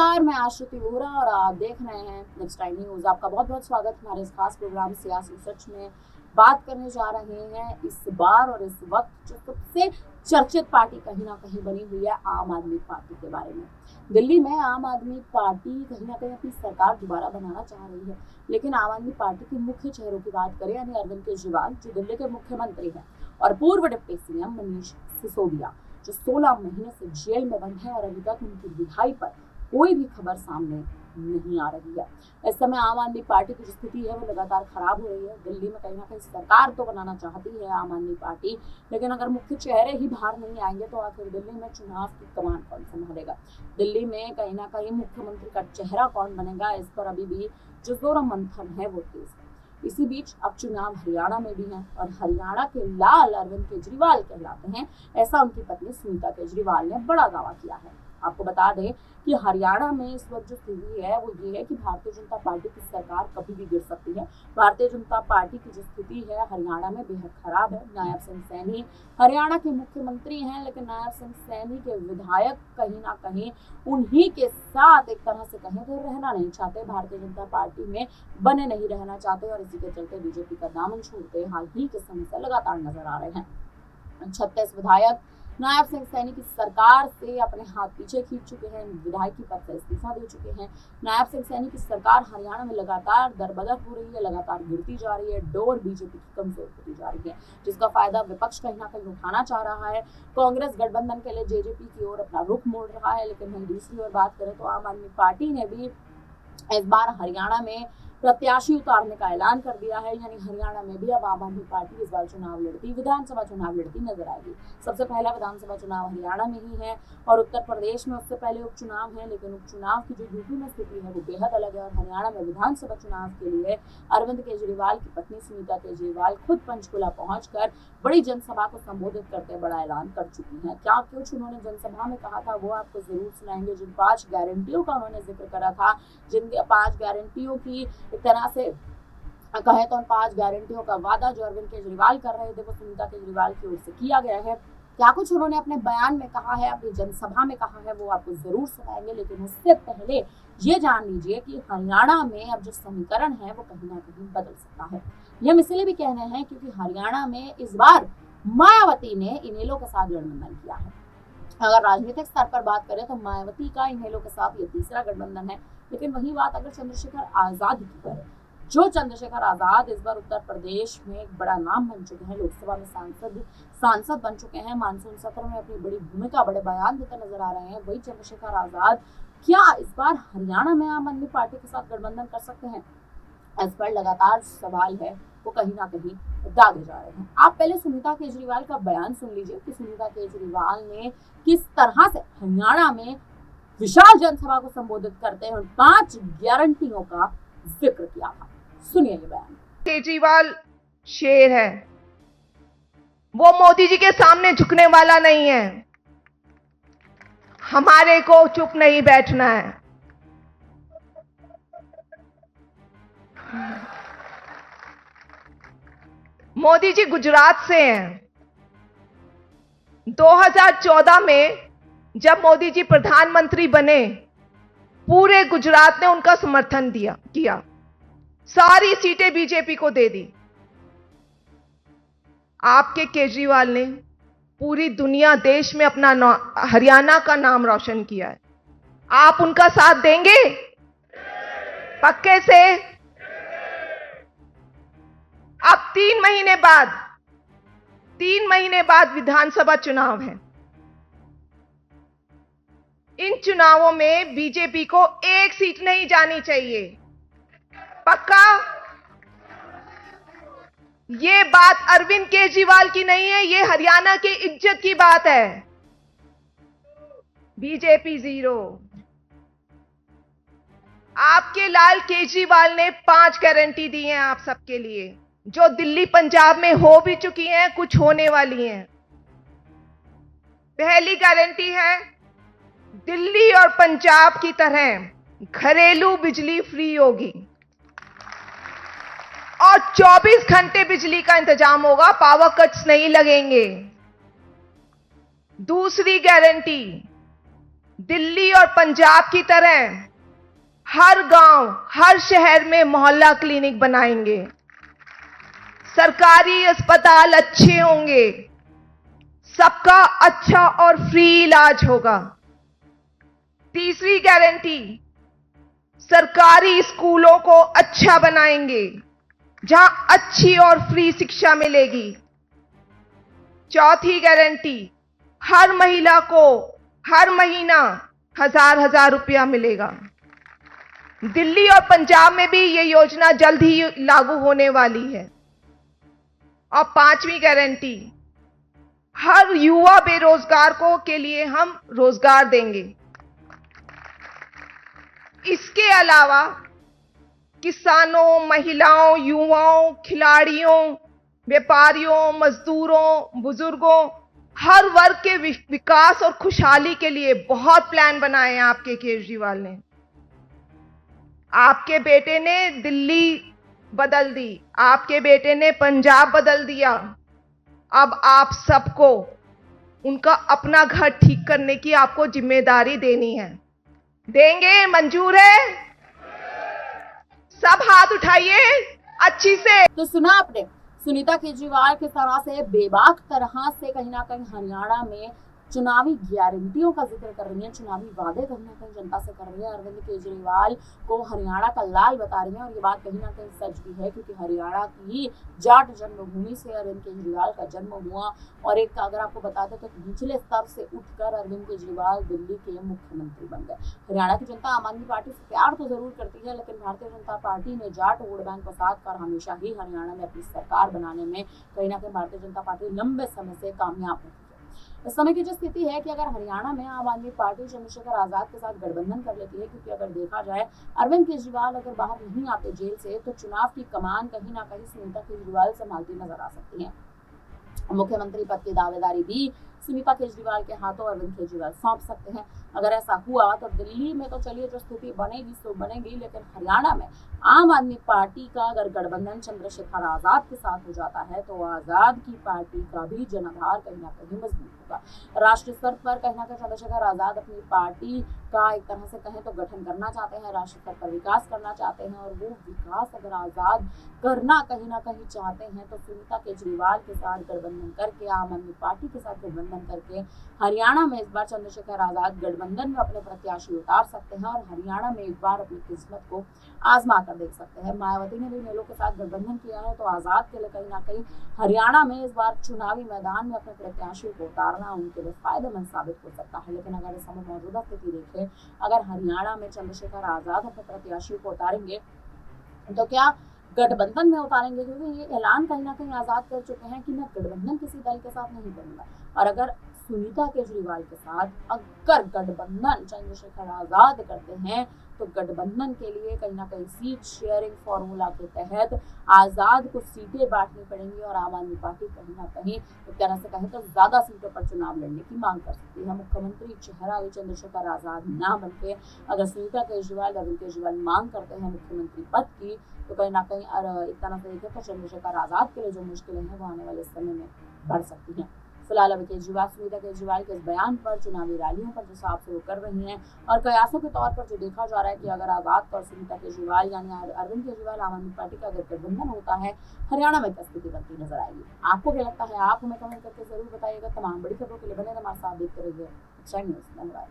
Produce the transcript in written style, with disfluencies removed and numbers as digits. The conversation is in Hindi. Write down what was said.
नमस्कार, मैं आश्रुति वोहरा और आप देख रहे हैं नेक्स्ट टाइम न्यूज। आपका बहुत बहुत स्वागत हमारे इस खास प्रोग्राम सियासी सच में। बात करने जा रहे हैं इस बार और इस वक्त जो सबसे चर्चित पार्टी कहीं ना कहीं बनी हुई है, आम आदमी पार्टी के बारे में। दिल्ली में आम आदमी पार्टी कहीं ना कहीं अपनी सरकार दोबारा बनाना चाह रही है, लेकिन आम आदमी पार्टी के मुख्य चेहरों की बात करें यानी अरविंद केजरीवाल जो दिल्ली के मुख्यमंत्री हैं, और पूर्व डिप्टी सीएम मनीष सिसोदिया जो 16 महीने से जेल में बंद है और अभी तक उनकी रिहाई पर कोई भी खबर सामने नहीं आ रही है। इस समय आम आदमी पार्टी की जो स्थिति है वो लगातार खराब हो रही है। दिल्ली में कहीं ना कहीं सरकार तो बनाना चाहती है आम आदमी पार्टी, लेकिन अगर मुख्य चेहरे ही बाहर नहीं आएंगे तो आखिर दिल्ली में चुनाव की कमान कौन संभालेगा? दिल्ली में कहीं ना कहीं मुख्यमंत्री का चेहरा कौन बनेगा, इस पर अभी भी जो जोर मंथन है वो तेज है। इसी बीच अब चुनाव हरियाणा में भी हैं और हरियाणा के लाल अरविंद केजरीवाल कहलाते हैं, ऐसा उनकी पत्नी सुनीता केजरीवाल ने बड़ा दावा किया है। आपको बता दें कि हरियाणा में इस वक्त जो स्थिति है वो ये है कि भारतीय जनता पार्टी की सरकार कभी भी गिर सकती है। भारतीय जनता पार्टी की जो स्थिति है हरियाणा में बेहद खराब है। नायब सिंह सैनी हरियाणा के मुख्यमंत्री हैं, लेकिन नायब सिंह सैनी के विधायक कहीं ना कहीं उन्हीं के साथ एक तरह से कहें तो रहना नहीं चाहते, भारतीय जनता पार्टी में बने नहीं रहना चाहते, और इसी के चलते बीजेपी का दामन छोड़ते हाल ही के समय से लगातार नजर आ रहे हैं। 36 विधायक नायब सिंह सैनी की सरकार से अपने हाथ पीछे खींच चुके हैं, विधायकी पद से इस्तीफा दे चुके हैं। नायब सिंह सैनी की सरकार हरियाणा में लगातार दरबदर हो रही है, लगातार गिरती जा रही है, डोर बीजेपी की कमजोर होती जा रही है, जिसका फायदा विपक्ष कहीं ना कहीं उठाना चाह रहा है। कांग्रेस गठबंधन के लिए जेजेपी की ओर अपना रुख मोड़ रहा है, लेकिन वहीं दूसरी ओर बात करें तो आम आदमी पार्टी ने भी इस बार हरियाणा में प्रत्याशी उतारने का ऐलान कर दिया है, यानी हरियाणा में भी अब आम आदमी पार्टी इस बार चुनाव लड़ती, विधानसभा चुनाव लड़ती नजर आएगी। सबसे पहला विधानसभा चुनाव हरियाणा में ही है और उत्तर प्रदेश में उससे पहले उपचुनाव है, लेकिन उपचुनाव की जो यूपी में स्थिति है वो बेहद अलग है। और हरियाणा में विधानसभा चुनाव के लिए अरविंद केजरीवाल की पत्नी सुनीता केजरीवाल खुद पंचकुला पहुंचकर बड़ी जनसभा को संबोधित करते बड़ा ऐलान कर चुकी हैं। क्या कुछ उन्होंने जनसभा में कहा था वो आपको जरूर सुनाएंगे। जिन 5 गारंटियों का उन्होंने जिक्र करा था, जिन 5 गारंटियों की एक तरह से कहे तो उन 5 गारंटियों का वादा जो अरविंद केजरीवाल कर रहे थे वो सुनीता केजरीवाल की ओर से किया गया है। क्या कुछ उन्होंने अपने बयान में कहा है, अपनी जनसभा में कहा है, वो आपको जरूर सुनाएंगे, लेकिन उससे पहले ये जान लीजिए कि हरियाणा में अब जो समीकरण है वो कहीं ना कहीं बदल सकता है। ये हम इसलिए भी कह रहे हैं क्योंकि हरियाणा में इस बार मायावती ने इनेलो के साथ गठबंधन किया है। अगर राजनीतिक स्तर पर बात करें तो मायावती का इनेलो के साथ ये तीसरा गठबंधन है, लेकिन वही बात अगर चंद्रशेखर आजाद की करें, जो चंद्रशेखर आजाद इस बार उत्तर प्रदेश में एक बड़ा नाम बन चुके हैं, लोकसभा में सांसद बन चुके हैं, मानसून सत्र में अपनी बड़ी भूमिका, बड़े बयान देते नजर आ रहे हैं, वही चंद्रशेखर आजाद क्या इस बार हरियाणा में आम आदमी पार्टी के साथ गठबंधन कर सकते हैं? इस पर लगातार सवाल है वो कहीं ना कहीं दागे जा रहे हैं। आप पहले सुनीता केजरीवाल का बयान सुन लीजिए कि सुनीता केजरीवाल ने किस तरह से हरियाणा में विशाल जनसभा को संबोधित करते हैं 5 गारंटियों का जिक्र किया था। सुनिए ये बयान। केजरीवाल शेर है, वो मोदी जी के सामने झुकने वाला नहीं है। हमारे को चुप नहीं बैठना है। मोदी जी गुजरात से हैं। 2014 में जब मोदी जी प्रधानमंत्री बने, पूरे गुजरात ने उनका समर्थन किया, सारी सीटें बीजेपी को दे दी। आपके केजरीवाल ने पूरी दुनिया, देश में अपना हरियाणा का नाम रोशन किया है। आप उनका साथ देंगे? पक्के से? अब 3 महीने बाद विधानसभा चुनाव है। इन चुनावों में बीजेपी को 1 सीट नहीं जानी चाहिए। पक्का? ये बात अरविंद केजरीवाल की नहीं है, ये हरियाणा की इज्जत की बात है। बीजेपी 0। आपके लाल केजरीवाल ने 5 गारंटी दी हैं आप सबके लिए, जो दिल्ली पंजाब में हो भी चुकी हैं, कुछ होने वाली हैं। पहली गारंटी है दिल्ली और पंजाब की तरह घरेलू बिजली फ्री होगी और 24 घंटे बिजली का इंतजाम होगा, पावर कट्स नहीं लगेंगे। दूसरी गारंटी, दिल्ली और पंजाब की तरह हर गांव, हर शहर में मोहल्ला क्लिनिक बनाएंगे। सरकारी अस्पताल अच्छे होंगे, सबका अच्छा और फ्री इलाज होगा। तीसरी गारंटी, सरकारी स्कूलों को अच्छा बनाएंगे, जहां अच्छी और फ्री शिक्षा मिलेगी। चौथी गारंटी, हर महिला को हर महीना 1000 रुपया मिलेगा। दिल्ली और पंजाब में भी ये योजना जल्द ही लागू होने वाली है। और पांचवी गारंटी, हर युवा बेरोजगार को के लिए हम रोजगार देंगे। इसके अलावा किसानों, महिलाओं, युवाओं, खिलाड़ियों, व्यापारियों, मजदूरों, बुजुर्गों, हर वर्ग के विकास और खुशहाली के लिए बहुत प्लान बनाए हैं आपके केजरीवाल ने। आपके बेटे ने दिल्ली बदल दी, आपके बेटे ने पंजाब बदल दिया। अब आप सबको उनका अपना घर ठीक करने की आपको जिम्मेदारी देनी है। देंगे? मंजूर है? सब हाथ उठाइए अच्छी से। तो सुना आपने, सुनीता केजरीवाल किस तरह से बेबाक तरह से कहीं ना कहीं हरियाणा में चुनावी गारंटियों का जिक्र कर रही है, चुनावी वादे कहीं ना कहीं जनता से कर रही है। अरविंद केजरीवाल को हरियाणा का लाल बता रही है और ये बात कहीं ना कहीं सच भी है, क्योंकि हरियाणा की ही जाट जन्मभूमि से अरविंद केजरीवाल का जन्म हुआ। और एक अगर आपको बता दें तो निचले स्तर से उठकर अरविंद केजरीवाल दिल्ली के मुख्यमंत्री बन गए। हरियाणा की जनता आम आदमी पार्टी से प्यार तो जरूर करती है, लेकिन भारतीय जनता पार्टी ने जाट वोट बैंक को साथ कर हमेशा ही हरियाणा में अपनी सरकार बनाने में कहीं ना कहीं भारतीय जनता पार्टी लंबे समय से कामयाब रही है। इस समय की जो स्थिति है कि अगर हरियाणा में आम आदमी पार्टी चंद्रशेखर आजाद के साथ गठबंधन कर लेती है, क्योंकि अगर देखा जाए अरविंद केजरीवाल अगर बाहर नहीं आते जेल से तो चुनाव की कमान कहीं ना कहीं सुनीता केजरीवाल संभालती नजर आ सकती है। मुख्यमंत्री पद की दावेदारी भी सुनीता केजरीवाल के हाथों अरविंद केजरीवाल सौंप सकते हैं। अगर ऐसा हुआ तो दिल्ली में तो चलिए जो स्थिति बनेगी सो बनेगी, लेकिन हरियाणा में आम आदमी पार्टी का अगर गठबंधन चंद्रशेखर आजाद के साथ हो जाता है तो आजाद की पार्टी का भी जनाधार कहीं ना कहीं मजबूत होगा। राष्ट्रीय स्तर पर कहीं ना कहीं चंद्रशेखर आजाद अपनी पार्टी का एक तरह से कहें तो गठन करना चाहते हैं, राष्ट्रीय स्तर पर विकास करना चाहते हैं। और वो विकास अगर आजाद करना कहीं ना कहीं चाहते हैं तो सुनीता केजरीवाल के साथ गठबंधन करके, आम आदमी पार्टी के साथ गठबंधन करके हरियाणा में इस बार चंद्रशेखर आजाद गठबंधन में अपने प्रत्याशी उतार सकते हैं और हरियाणा में एक बार अपनी किस्मत को आजमा कर देख सकते हैं। मायावती ने भी नेलों के साथ गठबंधन किया है, तो आजाद के लिए कहीं ना कहीं हरियाणा में इस बार चुनावी मैदान में अपने प्रत्याशी को उतारना उनके लिए फायदेमंद साबित हो सकता है। लेकिन अगर इस समय मौजूदा स्थिति देखें, अगर हरियाणा में चंद्रशेखर आजाद अपने प्रत्याशी को उतारेंगे तो क्या गठबंधन में उतारेंगे, क्योंकि ये ऐलान कहीं ना कहीं आजाद कर चुके हैं कि मैं गठबंधन किसी दल के साथ नहीं करूंगा। और अगर सुनीता केजरीवाल के साथ अगर गठबंधन चंद्रशेखर आजाद करते हैं तो गठबंधन के लिए कहीं ना कहीं सीट शेयरिंग फॉर्मूला के तहत आजाद को सीटें बांटनी पड़ेंगी और आम आदमी पार्टी कहीं ना कहीं एक तरह से कहें तो ज्यादा सीटों पर चुनाव लड़ने की मांग कर सकती है। मुख्यमंत्री चेहरा भी चंद्रशेखर आजाद ना बनके अगर सुनीता केजरीवाल, अरविंद केजरीवाल मांग करते हैं मुख्यमंत्री पद की, तो कहीं ना कहीं एक तरह से देखें तो चंद्रशेखर आजाद के लिए जो मुश्किलें हैं वो आने वाले समय में बढ़ सकती हैं। फिलहाल अभी केजरीवाल सुनीता केजरीवाल के इस बयान पर, चुनावी रैलियों पर जो साफ से वो कर रही हैं और कयासों के तौर पर जो देखा जा रहा है कि अगर आजाद और सुनीता केजरीवाल यानी अरविंद केजरीवाल आम आदमी पार्टी का अगर गठबंधन होता है, हरियाणा में क्या स्थिति बनती नजर आएगी। आपको क्या लगता है, आप हमें कमेंट करके जरूर बताइएगा। तमाम बड़ी खबरों के लिए बने हमारे साथ देखते रहिए। धन्यवाद।